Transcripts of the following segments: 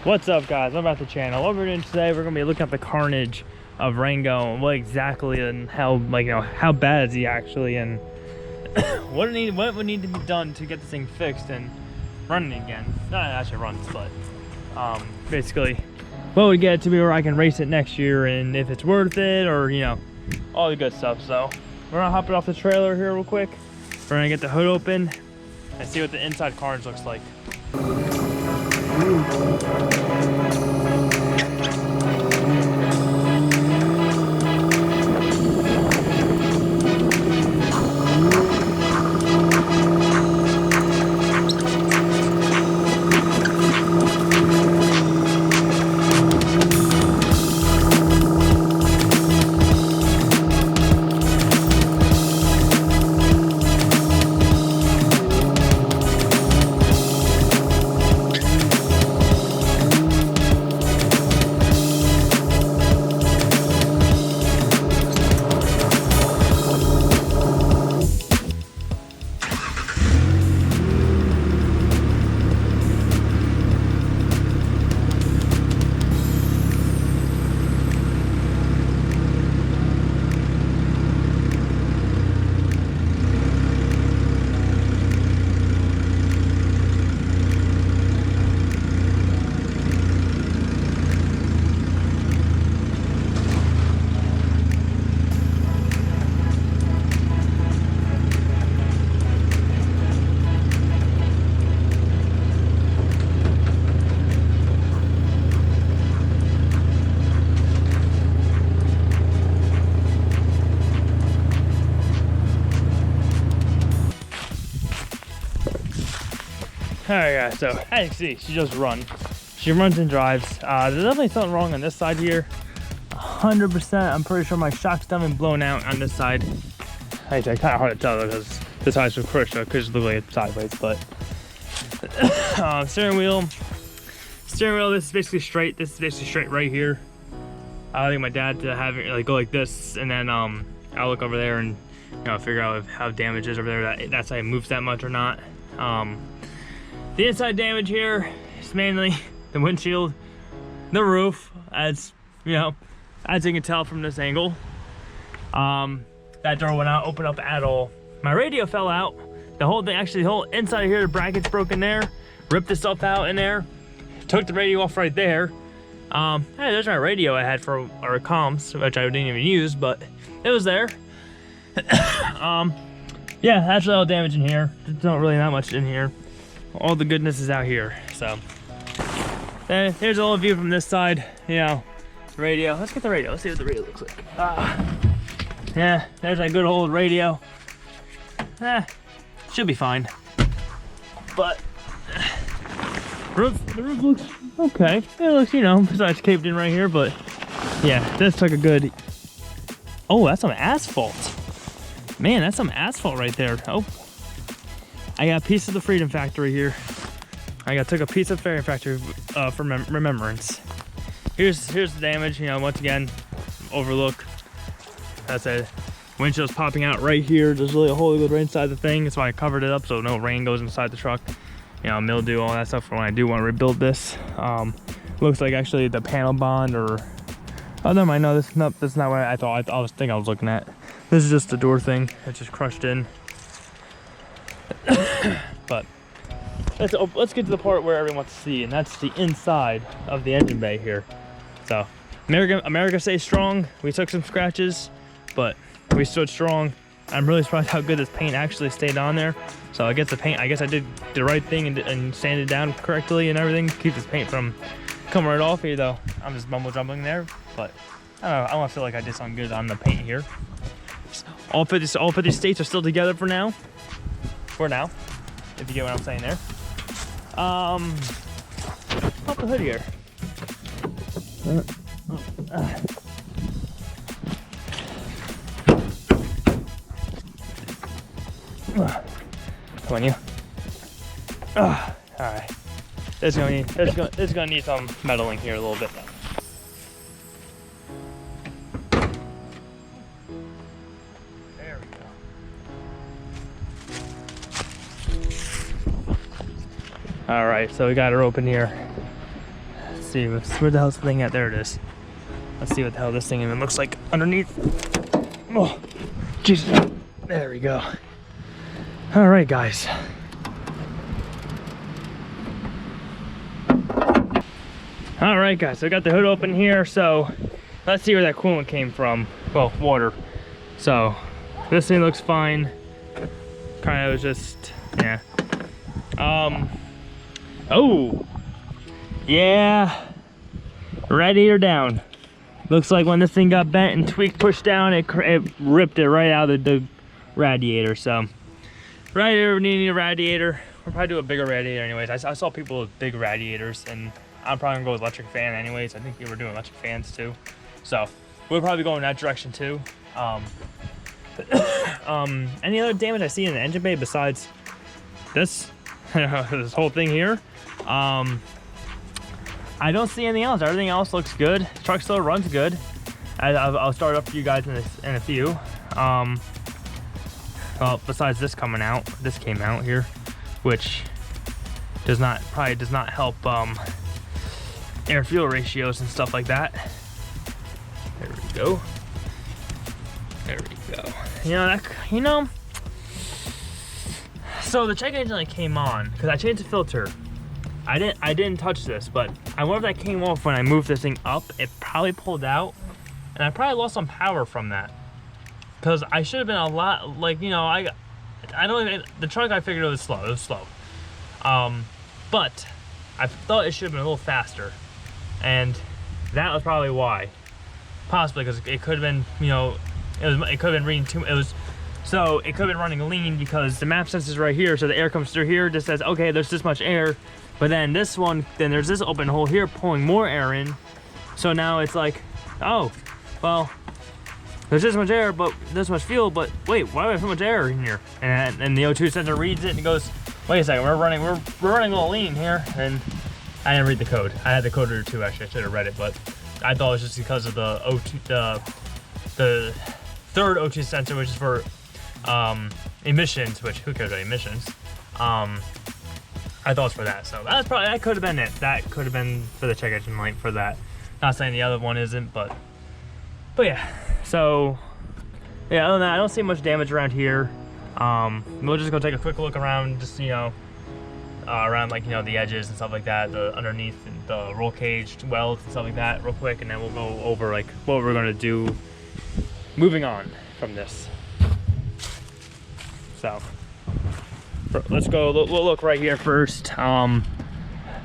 What's up, guys? I'm about the channel. What we're doing today, we're gonna be looking at the carnage of Rango and what exactly and how, like, how bad is he actually, and what would need to be done to get this thing fixed and running again. Not actually runs, but basically what would get it to be where I can race it next year, and if it's worth it, or all the good stuff. So we're gonna hop it off the trailer here real quick. We're gonna get the hood open and see what the inside carnage looks like. Alright guys, so as you can see, she just runs. She runs and drives. There's definitely something wrong on this side here. 100%, I'm pretty sure my shock's done and blown out on this side. It's kind of hard to tell because this side's so crushed, so it could just look like it's sideways, but steering wheel, this is basically straight. This is basically straight right here. I think my dad to have it like go like this, and then I'll look over there and figure out how damage is over there. That's how it moves that much or not. The inside damage here is mainly the windshield, the roof, as you can tell from this angle. That door will not open up at all. My radio fell out. The whole thing, actually the whole inside of here, the bracket's broken there. Ripped the stuff out in there. Took the radio off right there. Hey, there's my radio I had for our comms, which I didn't even use, but it was there. Yeah, that's all damage in here. There's not really that much in here. All the goodness is out here. So then here's a little view from this side. Radio. Let's get the radio. Let's see what the radio looks like. Yeah, there's a good old radio. Should be fine. But the roof looks okay. It looks, besides caved in right here, but yeah, this took a good. Oh, that's some asphalt. Man, that's some asphalt right there. Oh. I got a piece of the Freedom Factory here. Took a piece of Fairy Factory for remembrance. Here's the damage. Once again, overlook. That's it. Windshield's popping out right here. There's really a hole right inside the thing. That's why I covered it up so no rain goes inside the truck. Mildew, all that stuff for when I do want to rebuild this. Looks like actually the panel bond or never mind. No, that's not what I thought. I was looking at. This is just the door thing. It's just crushed in. But let's get to the part where everyone wants to see, and that's the inside of the engine bay here. So America stays strong. We took some scratches, but we stood strong. I'm really surprised how good this paint actually stayed on there. So I guess I did the right thing and sanded it down correctly and everything, keep this paint from coming right off here, though I'm just mumble jumbling there. But I don't know, I want to feel like I did something good on the paint here. All 50 states are still together for now. For now, if you get what I'm saying there. Pop the hood here. Come on, you. All right. This is gonna need some meddling here a little bit. There we go. All right, so we got her open here. see, where the hell's the thing at? There it is. Let's see what the hell this thing even looks like underneath. Oh, Jesus. There we go. All right, guys. All right, guys, so I got the hood open here, so let's see where that coolant came from. Well, water. So this thing looks fine. Kind of just, yeah. Oh, yeah, radiator down. Looks like when this thing got bent and tweaked, pushed down, it ripped it right out of the radiator. So right here, we need a radiator. We'll probably do a bigger radiator anyways. I saw people with big radiators, and I'm probably gonna go with electric fan anyways. I think they were doing electric fans too. So we'll probably go in that direction too. Any other damage I see in the engine bay besides this, this whole thing here? I don't see anything else. Everything else looks good. The truck still runs good. I'll start up for you guys in a few. Well, besides this coming out, this came out here, which probably does not help air fuel ratios and stuff like that. There we go. There we go. So the check engine light came on because I changed the filter. I didn't touch this, but I wonder if that came off when I moved this thing up. It probably pulled out, and I probably lost some power from that. Because I should have been a lot, like, I don't even, the truck I figured it was slow. It was slow. But I thought it should have been a little faster, and that was probably why. Possibly because it could have been, it could have been reading so it could have been running lean because the map sensor's right here, so the air comes through here, just says, okay, there's this much air, but then this one, then there's this open hole here pulling more air in, so now it's like, oh, well, there's this much air, but this much fuel, but wait, why do we have so much air in here? And the O2 sensor reads it and goes, wait a second, we're running a little lean here, and I didn't read the code. I had the code reader too, actually, I should have read it, but I thought it was just because of the O2, the third O2 sensor, which is for emissions, which who cares about emissions? I thought it was for that, so that could have been it. That could have been for the check engine light for that. Not saying the other one isn't, but yeah. So yeah, other than that, I don't see much damage around here. We'll just go take a quick look around, just around like the edges and stuff like that, the underneath the roll cage welds and stuff like that, real quick, and then we'll go over like what we're gonna do moving on from this. So let's go. We'll look right here first.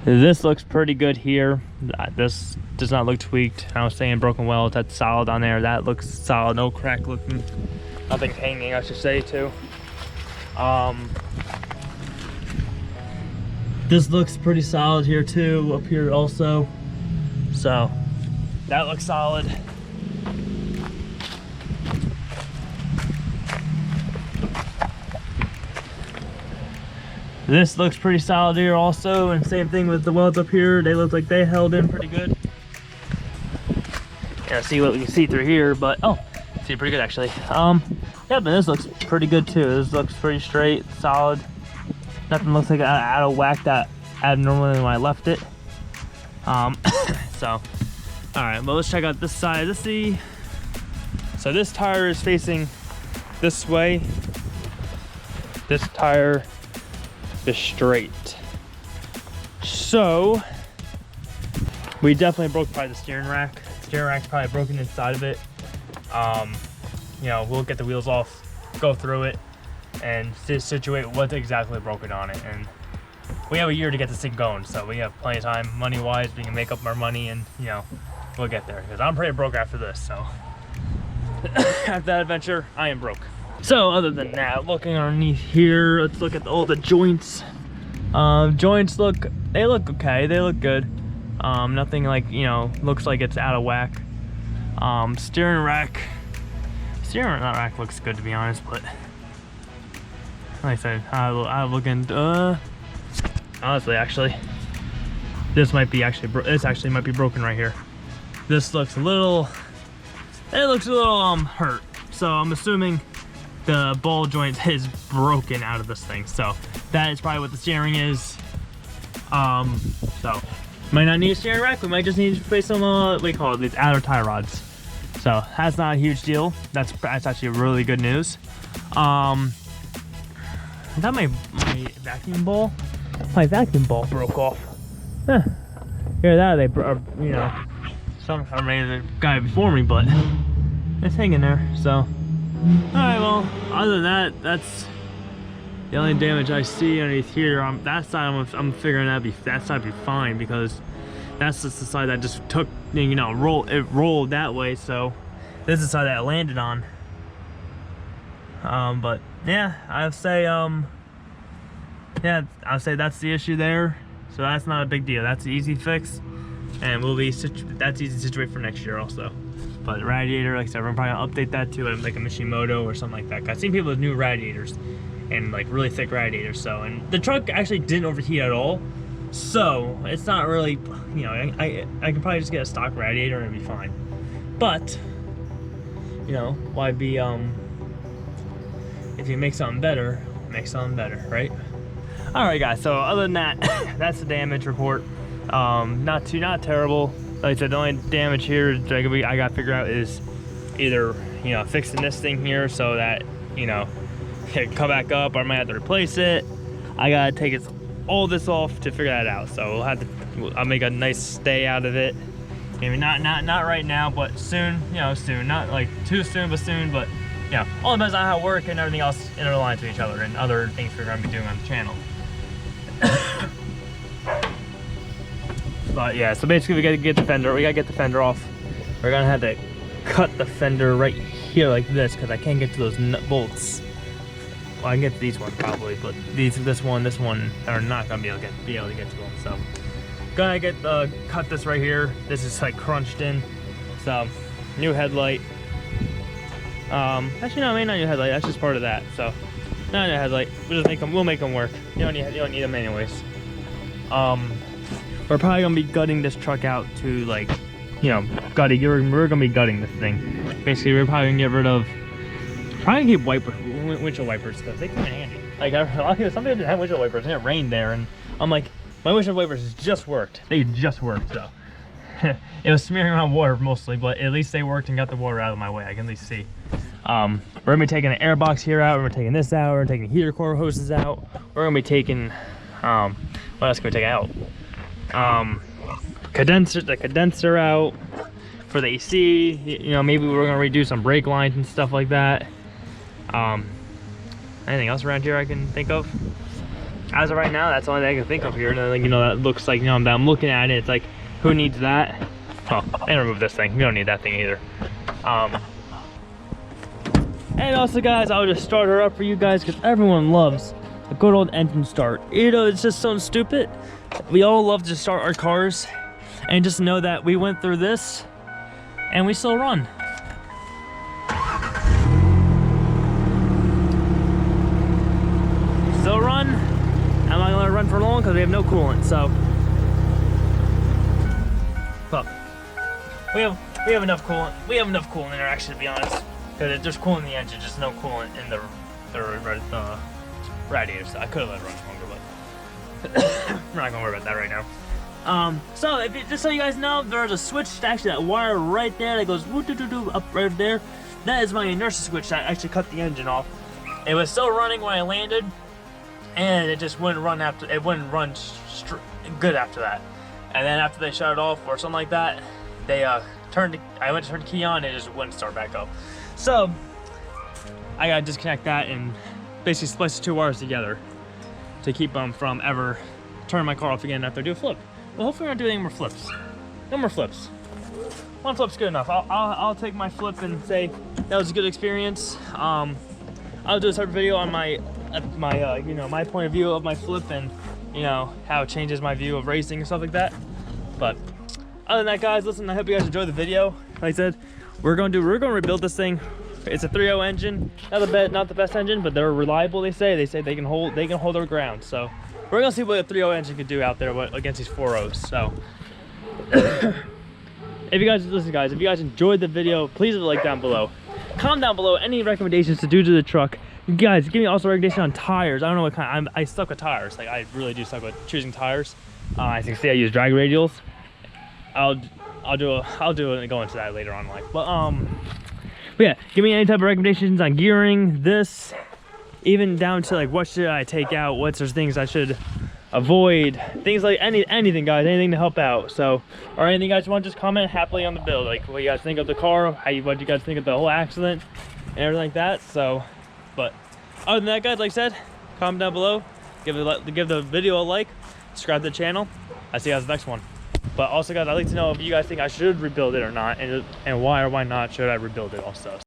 This looks pretty good here. This does not look tweaked. I was saying broken weld, that's solid on there. That looks solid, no crack looking, nothing hanging, I should say too. This looks pretty solid here too, up here also. So that looks solid. This looks pretty solid here also, and same thing with the welds up here. They look like they held in pretty good. Yeah, see what we can see through here, but see pretty good actually. Yeah, but this looks pretty good too. This looks pretty straight, solid. Nothing looks like out of whack that abnormally when I left it. So, all right, well, let's check out this side. Let's see. So this tire is facing this way. This tire is straight. So we definitely broke probably the steering rack. Steering rack's probably broken inside of it. We'll get the wheels off, go through it, and situate what's exactly broken on it. And we have a year to get this thing going, so we have plenty of time, money-wise. We can make up our money, and we'll get there. Because I'm pretty broke after this, so after that adventure, I am broke. So other than that, looking underneath here, let's look at all the joints. Joints look okay. They look good. Nothing like looks like it's out of whack. Steering rack looks good, to be honest, but like I said, I'll look into honestly, actually, this might be broken right here. This looks a little hurt, so I'm assuming the ball joint is broken out of this thing. So that is probably what the steering is. So Might not need a steering rack. We might just need to replace some what do you call it, these outer tie rods. So that's not a huge deal. That's actually really good news. I thought my vacuum ball. My vacuum ball broke off. Huh. Hear that? They, you know, maybe the guy before me, but it's hanging there. So, all right. Well, other than that, that's the only damage I see underneath here. That side, I'm figuring that side be fine, because that's just the side that just took, you know, rolled that way. So this is the side that it landed on. But yeah, I'd say that's the issue there. So that's not a big deal. That's an easy fix, and that's easy to situate for next year also. But the radiator, like I said, we're probably gonna update that to like a Mishimoto or something like that. I've seen people with new radiators and like really thick radiators. So, and the truck actually didn't overheat at all. So it's not really, you know, I can probably just get a stock radiator and it'd be fine. But, you know, why be, if you make something better, right? All right, guys, so other than that, that's the damage report. Not terrible. Like I said, the only damage here that I got to figure out is either, you know, fixing this thing here so that, you know, it can come back up, or I might have to replace it. I gotta take all this off to figure that out. So I'll make a nice stay out of it. Maybe not right now, but soon, you know, soon. Not like too soon, but soon. But yeah, all depends on how work and everything else interlines to each other, and other things we're gonna be doing on the channel. But yeah, so basically we gotta get the fender off. We're gonna have to cut the fender right here like this, because I can't get to those nut bolts. Well, I can get to these ones probably, but this one are not gonna be able to get to them. So gonna cut this right here. This is like crunched in. So new headlight. Actually no, maybe not new headlight. That's just part of that. So not a new headlight. We'll make them work. You don't need them anyways. We're probably gonna be gutting this truck out to, like, you know, we're gonna be gutting this thing. Basically, we're probably gonna get rid of. Probably keep windshield wipers, because they come in handy. Like, some people didn't have windshield wipers, and it rained there, and I'm like, my windshield wipers just worked. They just worked, so. It was smearing around water mostly, but at least they worked and got the water out of my way. I can at least see. We're gonna be taking the air box here out. We're taking this out. We're taking the heater core hoses out. We're gonna be taking, what else can we take out? The condenser out for the AC. You know, maybe we're gonna redo some brake lines and stuff like that. Anything else around here I can think of? As of right now, that's the only thing I can think of here. And, you know, that looks like, you know, that I'm looking at it, it's like, who needs that? Oh, and remove this thing. We don't need that thing either. And also, guys, I'll just start her up for you guys, because everyone loves a good old engine start. You know, it's just so stupid. We all love to start our cars, and just know that we went through this and we still run. Still run. I'm not gonna run for long because we have no coolant. So, well, we have enough coolant. We have enough coolant in there, actually, to be honest, because there's coolant in the engine, just no coolant in the radiator. So I could have let it run longer, but we're not gonna worry about that right now. So just so you guys know, there's a switch, actually that wire right there that goes up right there. That is my inertia switch that actually cut the engine off. It was still running when I landed, and it just wouldn't run after. It wouldn't run good after that. And then after they shut it off or something like that, they I went to turn the key on, and it just wouldn't start back up. So I gotta disconnect that and basically splice the two wires together to keep them from ever turning my car off again after I do a flip. Well, hopefully we're not doing any more flips. No more flips. One flip's good enough. I'll take my flip and say that was a good experience. I'll do a separate video on my you know, my point of view of my flip, and you know how it changes my view of racing and stuff like that. But other than that, guys, listen, I hope you guys enjoyed the video. Like I said, we're gonna rebuild this thing. It's a 3.0 engine, not the best engine, but they're reliable. They say they can hold their ground. So we're gonna see what a 3.0 engine could do out there against these 4.0s. So if you guys enjoyed the video, please leave a like down below. Comment down below any recommendations to do to the truck. You guys, give me also a recommendation on tires. I don't know what kind. I suck with tires. Like, I really do suck with choosing tires. As you can see, I use drag radials. I'll go into that later on in life. But yeah, give me any type of recommendations on gearing this, even down to like what should I take out, what's there's things I should avoid, things like anything guys, anything to help out. So, or anything you guys want, just comment happily on the build, like what you guys think of the car, what you guys think of the whole accident and everything like that. So, but other than that guys, like I said, comment down below, give the video a like, subscribe to the channel. I'll see you guys in the next one. But also guys, I'd like to know if you guys think I should rebuild it or not, and why or why not should I rebuild it also.